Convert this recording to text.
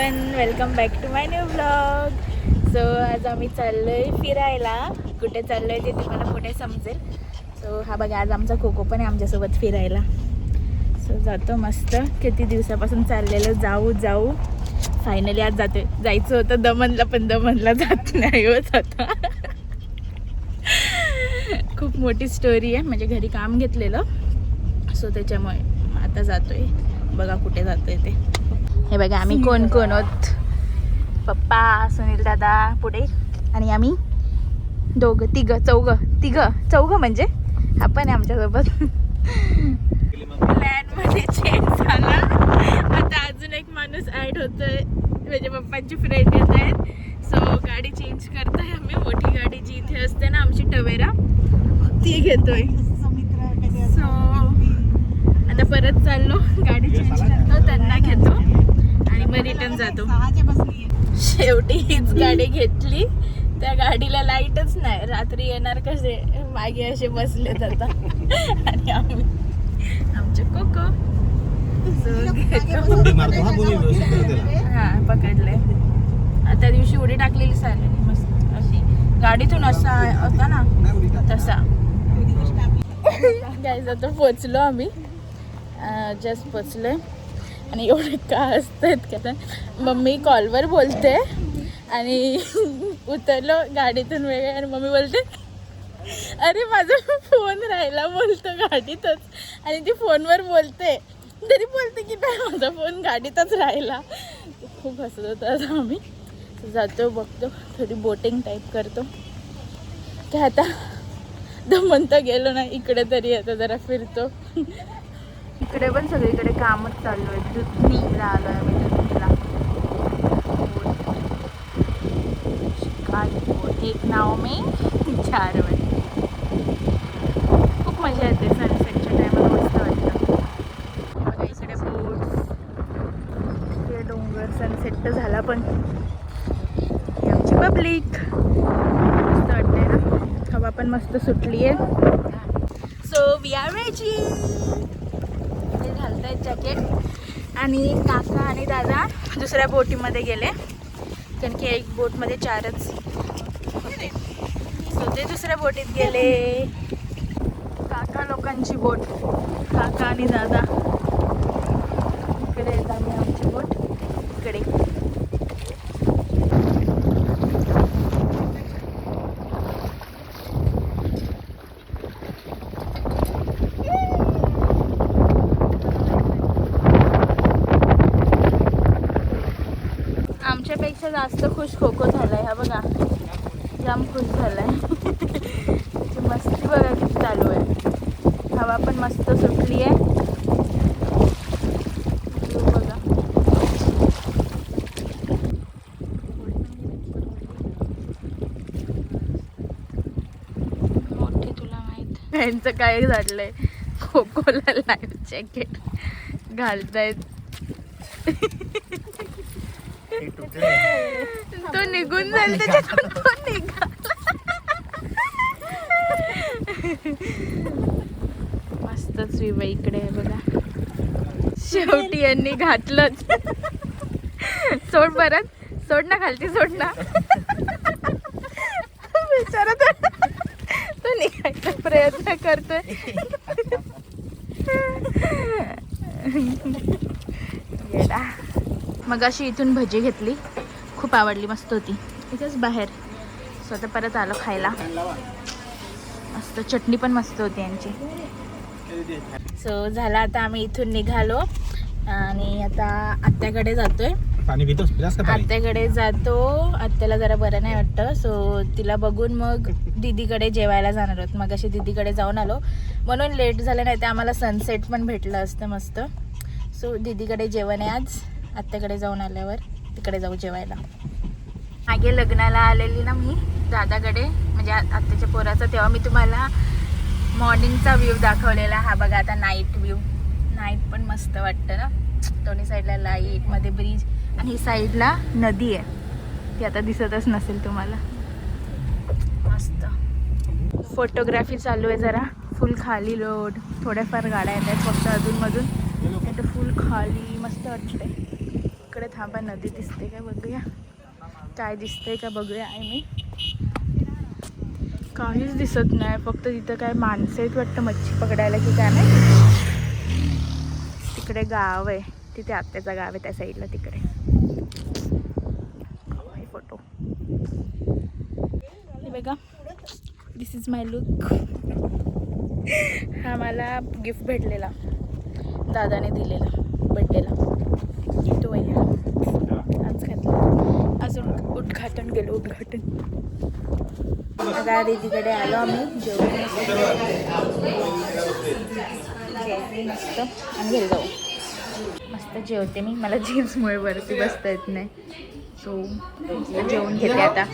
Everyone, welcome back to my new blog. So आज आम्ही चाललोय फिरायला. कुठे चाललोय ते तुम्हाला पुढे समजेल. सो हा बघा, आज आमचा कोको पण आहे आमच्यासोबत फिरायला. सो जातो मस्त. किती दिवसापासून चाललेलं जाऊ फायनली आज जातोय. जायचं होतं दमनला, पण दमनला जात नाही होत आता. खूप मोठी स्टोरी आहे, म्हणजे घरी काम घेतलेलं, सो त्याच्यामुळे आता जातोय. बघा कुठे जातोय ते. हे बघा आम्ही कोण कोण आहोत. पप्पा, सुनील दादा पुढे, आणि आम्ही चौघं म्हणजे हा पण आहे आमच्यासोबत. प्लॅनमध्ये चेंज झाला. आता अजून एक माणूस ॲड होतोय, म्हणजे पप्पांची फ्रेंड येत आहेत. सो गाडी चेंज करतोय आम्ही. मोठी गाडी जी इथे असते ना आमची टवेरा, ती घेतोय. सो आता परत चाललो, गाडी चेंज करतो, त्यांना घेतो आणि मग रिटर्न जातो. शेवटी हीच गाडी घेतली. त्या गाडीला लाईटच नाही. रात्री येणार कसे, मागे असे बसलेत आता. आणि आम्ही आमचे कोको हा पकडले. त्या दिवशी उडी टाकलेली सायलेनी मस्त अशी गाडीतून, असा होता ना तसा. गाईज आता पोचलो आम्ही, जस्ट पोचलोय. आणि एवढे का असतात का, मम्मी कॉलवर बोलते आणि उतरलो गाडीतून वेगळे, आणि मम्मी बोलते अरे माझा फोन राहिला, बोलतो गाडीतच. आणि ती फोनवर बोलते तरी बोलते की नाही माझा फोन गाडीतच राहिला. खूप हसत होतं. आता आम्ही जातो, बघतो, थोडी बोटिंग टाईप करतो. काय आता दमन तर गेलो ना, इकडे तरी आता जरा फिरतो. इकडे पण सगळीकडे कामच चालू आहे. दुधनीला आलो आहे मी, दुधनीला. एक नाव मी 4 वाजता. खूप मजा येते सनसेटच्या टायमाला, मस्त वाटतं. बघा इकडे बोट्स, हे डोंगर. सनसेट तर झाला, पण ही आमची पब्लिक. मस्त वाटतंय ना, हवा पण मस्त सुटली आहे. So we are ready. घालतायत जॅकेट. आणि काका आणि दादा दुसऱ्या बोटीमध्ये गेले, कारण की एक बोटमध्ये 4च होते. सो ते दुसऱ्या बोटीत गेले. काका लोकांची बोट, काका आणि दादा इकडे येत. आम्ही आमची बोट इकडे. आमच्यापेक्षा जास्त खुश खोको झालाय. हा बघा, जाम खुश झालाय. मस्ती बघा किती चालू आहे. हवा पण मस्त सुटली आहे. बघा मोठी, तुला माहित यांचं काय झालंय. खोकोला लाईफ जॅकेट घालतायत. तो निघून जाईल त्याच्यातून, तो निघाला. मस्तच विव इकडे बघा. शेवटी यांनी घातलंच. सोड परत, सोड ना खालती, सोड ना. बिचारा तो निघायचा प्रयत्न करतोय. मग अशी इथून भजी घेतली, खूप आवडली, मस्त होती. इथेच बाहेर. स्वतः परत आलो खायला. मस्त चटणी पण मस्त होती यांची. सो झाला, आता आम्ही इथून निघालो आणि आता आत्याकडे जातोय. आत्याकडे जातो. आत्याला जरा बरं नाही वाटतं, सो तिला बघून मग दीदीकडे जेवायला जाणार आहोत. मग अशी दीदीकडे जाऊन आलो, म्हणून लेट झालं, नाही तर आम्हाला सनसेट पण भेटलं असतं मस्त. सो दीदीकडे जेवण आहे आज. आत्याकडे जाऊन आल्यावर तिकडे जाऊ जेवायला. मागे लग्नाला आलेली ना मी दादाकडे, म्हणजे आत्याच्या पोराचा, तेव्हा मी तुम्हाला मॉर्निंगचा व्ह्यू दाखवलेला. हा बघा आता नाईट व्ह्यू. नाईट पण मस्त वाटतं ना, दोन्ही साईडला लाईट, मध्ये ब्रिज, आणि ही साईडला नदी आहे. ती आता दिसतच नसेल तुम्हाला. मस्त फोटोग्राफी चालू आहे. जरा फुल खाली रोड, थोड्याफार गाड्या येत आहेत फक्त अधूनमधून. फुल खाली मस्त वाटते. तिकडे थांबा, नदी दिसते काय बघूया, काय दिसतंय का बघूया. मी काहीच दिसत नाही, फक्त तिथं काय माणसं आहेत वाटतं मच्छी पकडायला की काय नाही. तिकडे गाव आहे, तिथे आत्याचं गाव आहे त्या साईडला तिकडे. फोटो हे बघा, दिस इज माय लुक. हा मला गिफ्ट भेटलेला, दादाने दिलेला बड्डेला. तो आहे आज घातला. अजून उद्घाटन गेलो, उद्घाटन. आता दीदीकडे आलो आम्ही जेवण मस्त आणि घरी जाऊ. मस्त जेवते मी, मला जीन्समुळे वरती बसता येत नाही, सो जेवून घेते आता.